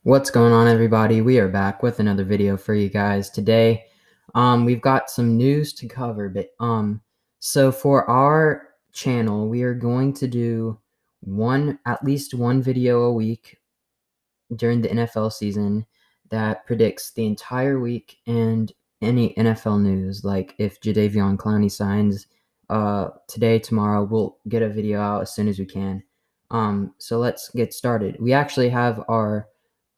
What's going on, everybody? We are back with another video for you guys today. We've got some news to cover, but so for our channel, we are going to do at least one video a week during the NFL season that predicts the entire week and any NFL news. Like if Jadeveon Clowney signs today, tomorrow, we'll get a video out as soon as we can. So let's get started. We actually have our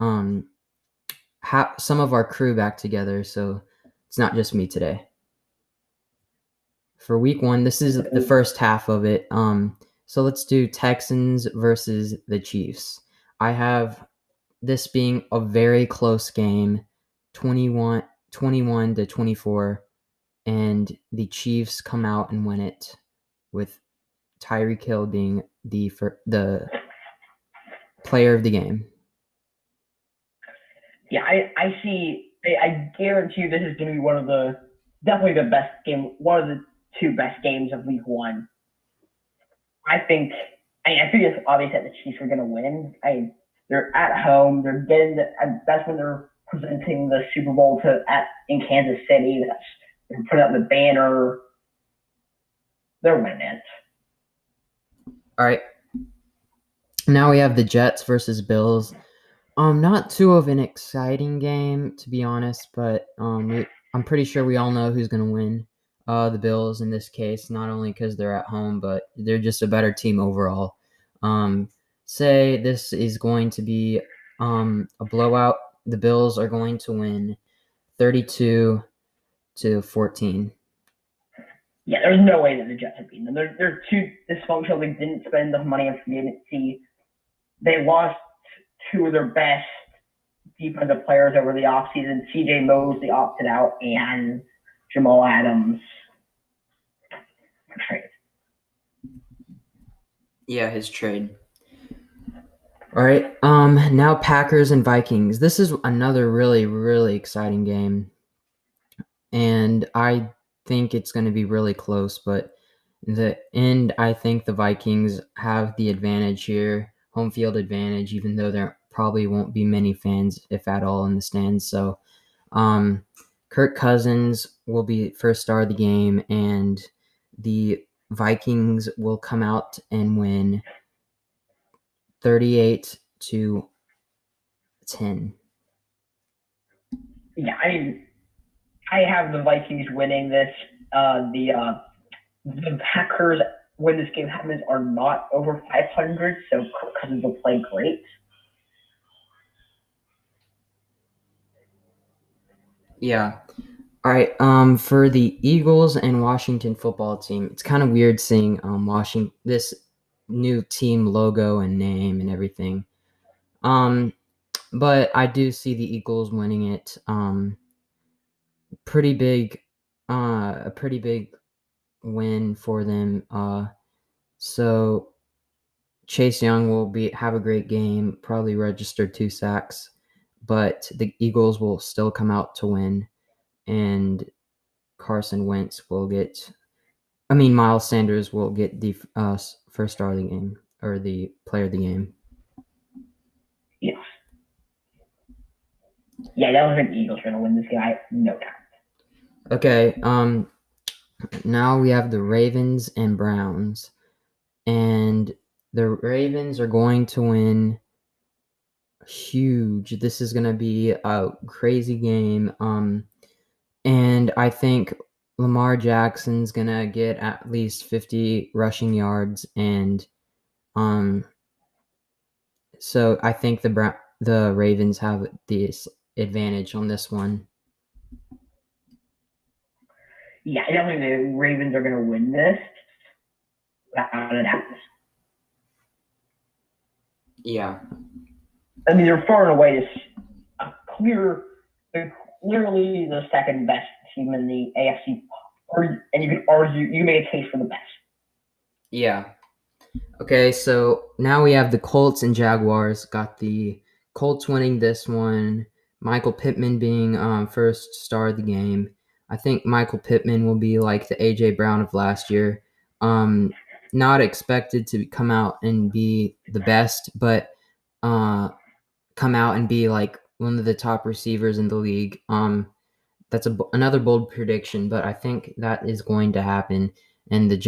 some of our crew back together, so it's not just me today. For week 1, this is the first half of it. So let's do Texans versus the Chiefs. I have this being a very close game, 21 to 24, and the Chiefs come out and win it with Tyreek Hill being the player of the game. Yeah, I see. I guarantee you this is going to be definitely the best game, one of the two best games of week 1. I think it's obvious that the Chiefs are going to win. They're at home. That's when they're presenting the Super Bowl in Kansas City. They're putting up the banner. They're winning it. All right. Now we have the Jets versus Bills. Not too of an exciting game, to be honest, but I'm pretty sure we all know who's going to win. The Bills in this case, not only because they're at home, but they're just a better team overall. Say this is going to be a blowout. The Bills are going to win 32-14. Yeah, there's no way that the Jets have beaten them. They're too dysfunctional. They didn't spend enough money on free agency. They lost two of their best defensive players over the offseason. CJ Mosley opted out, and Jamal Adams traded. Yeah, his trade. All right. Now Packers and Vikings. This is another really, really exciting game, and I think it's going to be really close. But in the end, I think the Vikings have the advantage here, home field advantage, even though there probably won't be many fans, if at all, in the stands. So, Kirk Cousins will be first star of the game, and the Vikings will come out and win 38-10. Yeah, I have the Vikings winning this. The Packers, when this game happens, are not over 500, so Kirk Cousins will play great. Yeah. All right. For the Eagles and Washington football team, it's kind of weird seeing this new team logo and name and everything. But I do see the Eagles winning it. Pretty big, a pretty big win for them. So Chase Young will have a great game, probably register 2 sacks, but the Eagles will still come out to win, and Carson Wentz will Miles Sanders will get the first star of the game, or the player of the game. Yes. Yeah, I don't think the Eagles are going to win this game. No doubt. Okay, now we have the Ravens and Browns, and the Ravens are going to win huge. This is going to be a crazy game, and I think Lamar Jackson's going to get at least 50 rushing yards, and so I think the Ravens have this advantage on this one. Yeah, I don't think the Ravens are going to win this. Yeah. I mean, they're far and away they're clearly the second best team in the AFC, and you can make a case for the best. Yeah. Okay, so now we have the Colts and Jaguars. Got the Colts winning this one. Michael Pittman being first star of the game. I think Michael Pittman will be like the A.J. Brown of last year. Not expected to come out and be the best, but come out and be like one of the top receivers in the league. That's another bold prediction, but I think that is going to happen. And the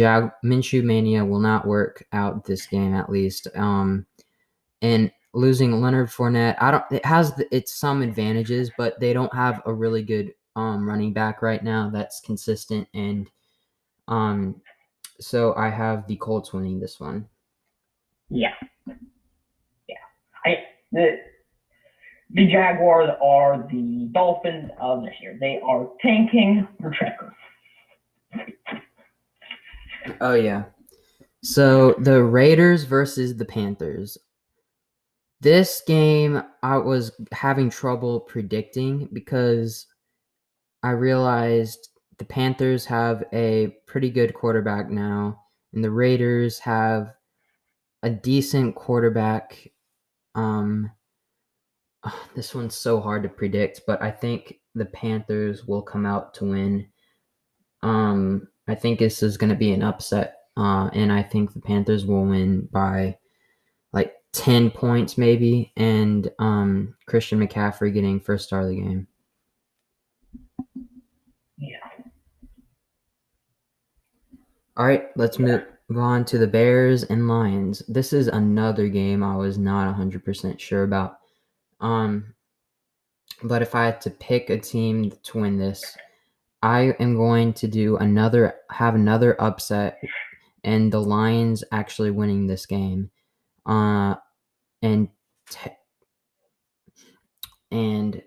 Minshew mania will not work out this game, at least. And losing Leonard Fournette, it has it's some advantages, but they don't have a really good running back right now that's consistent. And so I have the Colts winning this one. Yeah. The Jaguars are the Dolphins of this year. They are tanking for Trevor. Oh yeah. So the Raiders versus the Panthers. This game I was having trouble predicting because I realized the Panthers have a pretty good quarterback now, and the Raiders have a decent quarterback. This one's so hard to predict, but I think the Panthers will come out to win. I think this is going to be an upset, and I think the Panthers will win by like 10 points maybe, and Christian McCaffrey getting first star of the game. Yeah. All right, let's move on to the Bears and Lions. This is another game I was not 100% sure about. But if I had to pick a team to win this, I am going to have another upset, and the Lions actually winning this game. And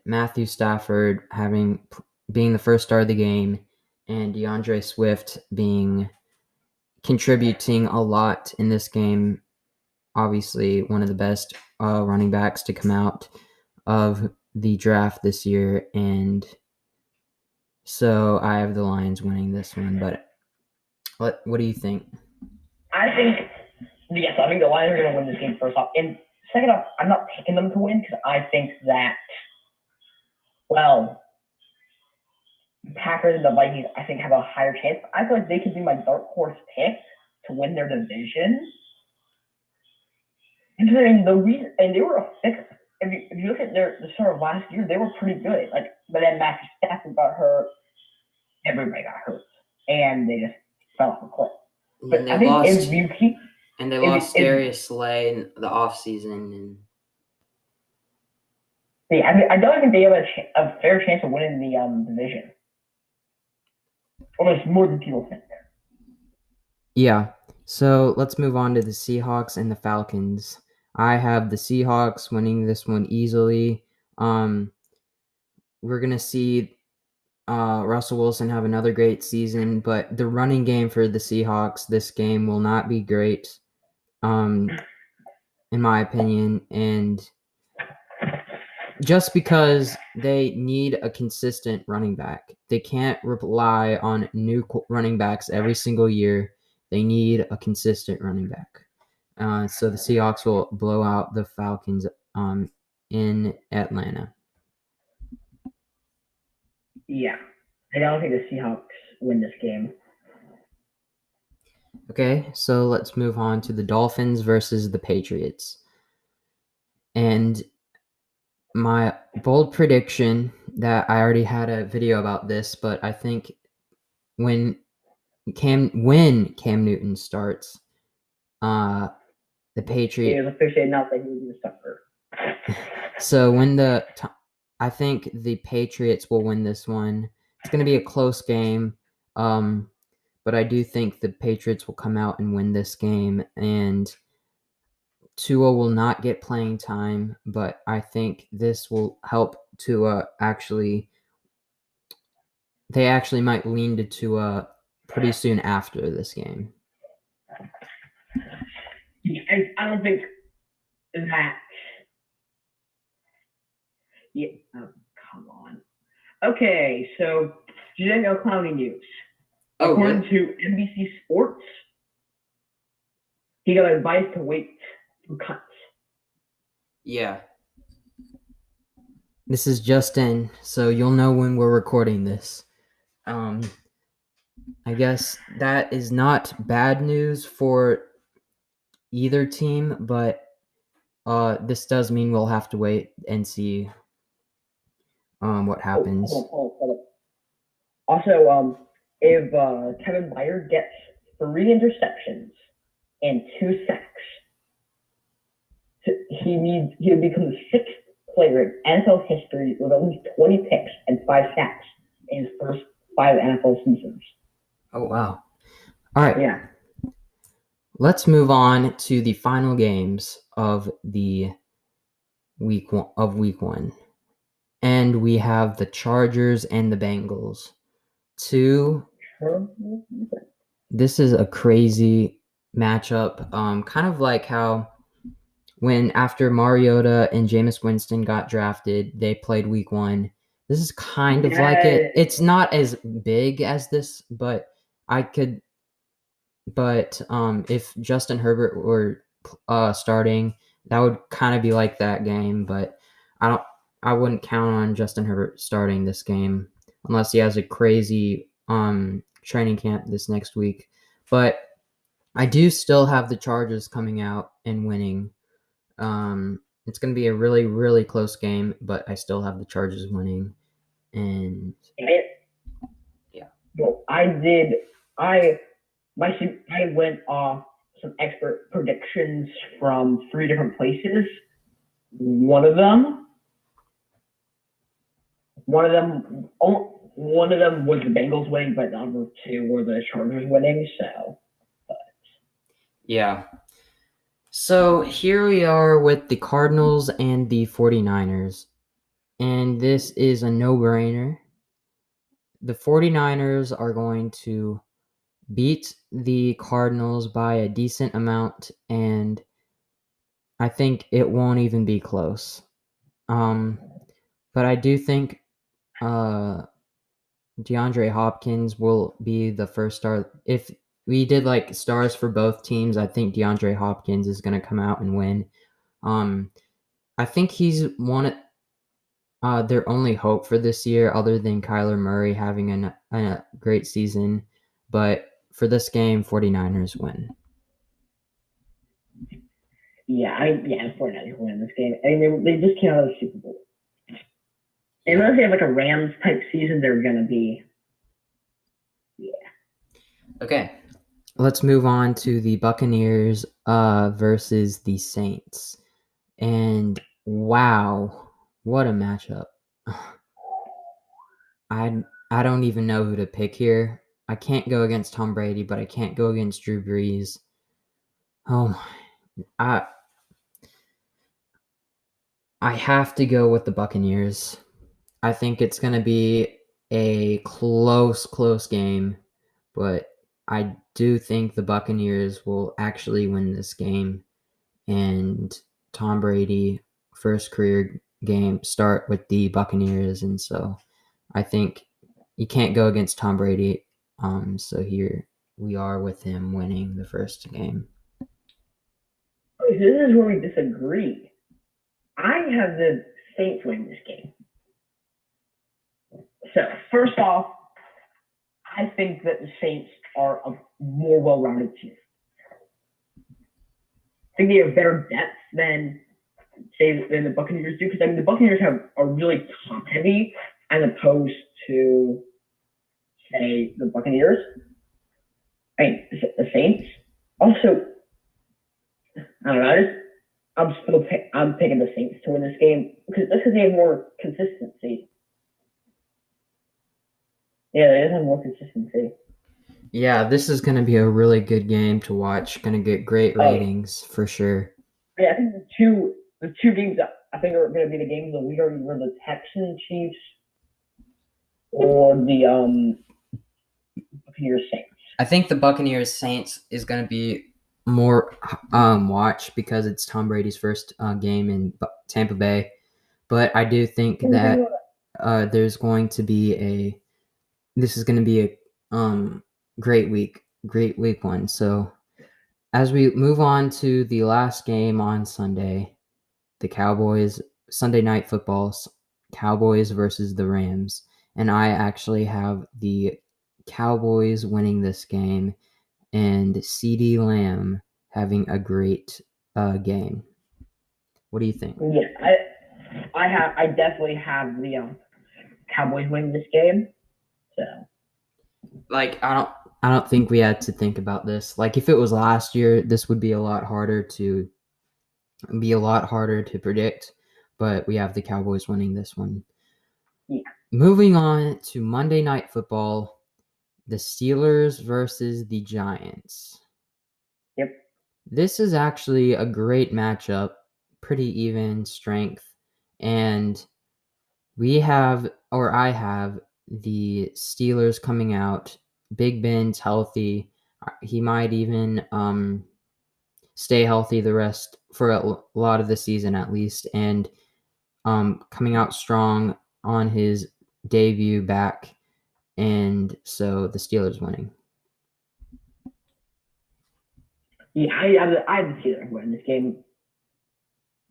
Matthew Stafford being the first star of the game, and DeAndre Swift contributing a lot in this game. Obviously, one of the best running backs to come out of the draft this year, and so I have the Lions winning this one. But what do you think? I think the Lions are going to win this game first off. And second off, I'm not picking them to win because I think that, well, the Packers and the Vikings, I think, have a higher chance. I feel like they could be my dark horse pick to win their division. Considering the reason, and they were a fix. If you look at the start of last year, they were pretty good. But then Matthew Stafford got hurt. Everybody got hurt, and they just fell off a cliff. But I think if you keep they lost Darius Slay in the offseason. I don't think they have a fair chance of winning the division. Almost more than people think. Yeah. So let's move on to the Seahawks and the Falcons. I have the Seahawks winning this one easily. We're gonna see Russell Wilson have another great season, but the running game for the Seahawks this game will not be great, in my opinion, and just because they need a consistent running back. They can't rely on new running backs every single year. They need a consistent running back. So the Seahawks will blow out the Falcons in Atlanta. Yeah. I don't think the Seahawks win this game. Okay, so let's move on to the Dolphins versus the Patriots. And my bold prediction that I already had a video about this, but I think when Cam Newton starts, the Patriots. It was officially announced that he was going to suffer. So I think the Patriots will win this one. It's going to be a close game, but I do think the Patriots will come out and win this game, and Tua will not get playing time, but I think this will help Tua they actually might lean to Tua pretty soon after this game. I don't think that. Yeah, oh, come on. Okay, so Giselle Clowney news. According to NBC Sports, he got advice to wait for cuts. Yeah. This is just in, so you'll know when we're recording this. I guess that is not bad news for either team, but this does mean we'll have to wait and see what happens. Hold on. Also, if Kevin Byard gets 3 interceptions and 2 sacks, he'll become the 6th player in NFL history with at least 20 picks and 5 sacks in his first 5 NFL seasons. Oh wow! All right, Yeah. let's move on to the final games of the week 1, and we have the Chargers and the Bengals. This is a crazy matchup. Kind of like how when after Mariota and Jameis Winston got drafted, they played week 1. This is kind of like it. It's not as big as this, but if Justin Herbert were starting, that would kind of be like that game. But I wouldn't count on Justin Herbert starting this game unless he has a crazy training camp this next week. But I do still have the Chargers coming out and winning. It's going to be a really, really close game, but I still have the Chargers winning. And yeah. Well, I went off some expert predictions from 3 different places. One of them was the Bengals winning, but the other 2 were the Chargers winning. So, yeah. So here we are with the Cardinals and the 49ers. And this is a no-brainer. The 49ers are going to beat the Cardinals by a decent amount, and I think it won't even be close. But I do think DeAndre Hopkins will be the first star. If we did like stars for both teams, I think DeAndre Hopkins is going to come out and win. I think he's their only hope for this year, other than Kyler Murray having a great season. But for this game, 49ers win. Yeah, 49ers win this game. I mean, they just came out of the Super Bowl. Unless they have like a Rams type season, they're going to be. Yeah. Okay. Let's move on to the Buccaneers versus the Saints. And wow, what a matchup. I don't even know who to pick here. I can't go against Tom Brady, but I can't go against Drew Brees. Oh, I have to go with the Buccaneers. I think it's going to be a close game, but I do think the Buccaneers will actually win this game, and Tom Brady first career game start with the Buccaneers, and so I think you can't go against Tom Brady. So here we are with him winning the first game. This is where we disagree. I have the Saints winning this game. So first off, I think that the Saints are a more well-rounded team. I think they have better depth than the Buccaneers do, because I mean the Buccaneers are really top heavy as opposed to say the Buccaneers. I mean the Saints. Also, I don't know. I'm picking the Saints to win this game because they have more consistency. Yeah, they have more consistency. Yeah, this is going to be a really good game to watch. Going to get great ratings for sure. Yeah, I think the two games that I think are going to be the games of the week are either the Texans Chiefs or the Buccaneers Saints. I think the Buccaneers Saints is going to be more watch because it's Tom Brady's first game in Tampa Bay. But I do think that there's going to be this is going to be a great week 1. So as we move on to the last game on Sunday, the Cowboys, Sunday Night Football, Cowboys versus the Rams. And I actually have the Cowboys winning this game and CeeDee Lamb having a great game. What do you think? Yeah, I definitely have the Cowboys winning this game. So Like I don't think we had to think about this. Like if it was last year, this would be a lot harder to predict, but we have the Cowboys winning this one. yeah, Moving on to Monday Night Football, the Steelers versus the Giants. yep, This is actually a great matchup, pretty even strength, and I have the Steelers coming out. Big Ben's healthy. He might even stay healthy the rest for a lot of the season at least, and coming out strong on his debut back, and so the Steelers winning. yeah. I have the Steelers winning this game.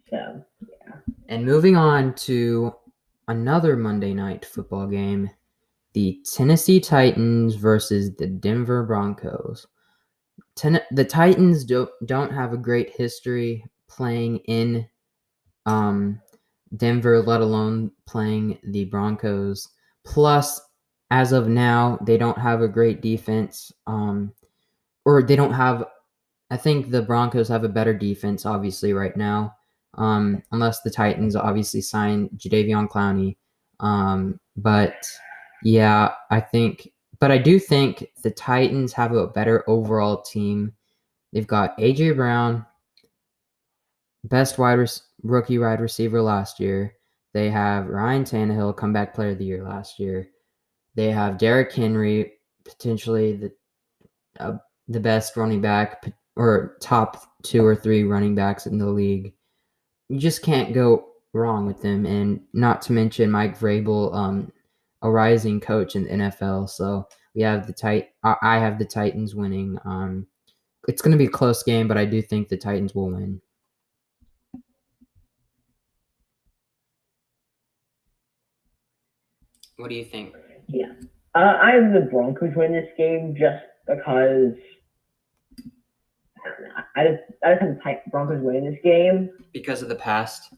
So And moving on to another Monday Night Football game, the Tennessee Titans versus the Denver Broncos. The Titans don't have a great history playing in Denver, let alone playing the Broncos. Plus, as of now, they don't have a great defense. Or they don't have. I think the Broncos have a better defense, obviously, right now. Unless the Titans obviously sign Jadeveon Clowney. But yeah, but I do think the Titans have a better overall team. They've got AJ Brown, best rookie wide receiver last year. They have Ryan Tannehill, comeback player of the year last year. They have Derrick Henry, potentially the best running back or top 2 or 3 running backs in the league. You just can't go wrong with them, and not to mention Mike Vrabel, a rising coach in the NFL. So we have I have the Titans winning. It's going to be a close game, but I do think the Titans will win. What do you think? yeah, I have the Broncos win this game just because I just have the Broncos winning this game. Because of the past?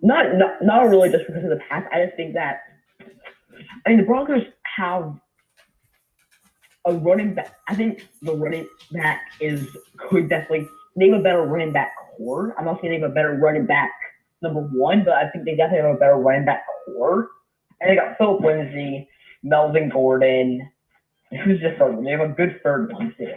Not really just because of the past. I just think that the Broncos have a running back. I think the running back could definitely name a better running back core. I'm not saying they have a better running back number one, but I think they definitely have a better running back core. And they got Philip Lindsay, Melvin Gordon. Who's the third one? They have a good third one too.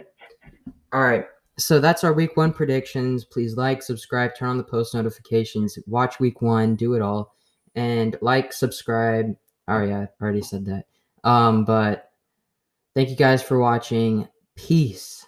All right. So that's our week 1 predictions. Please like, subscribe, turn on the post notifications, watch week 1, do it all. And like, subscribe. Oh yeah, I already said that. But thank you guys for watching. Peace.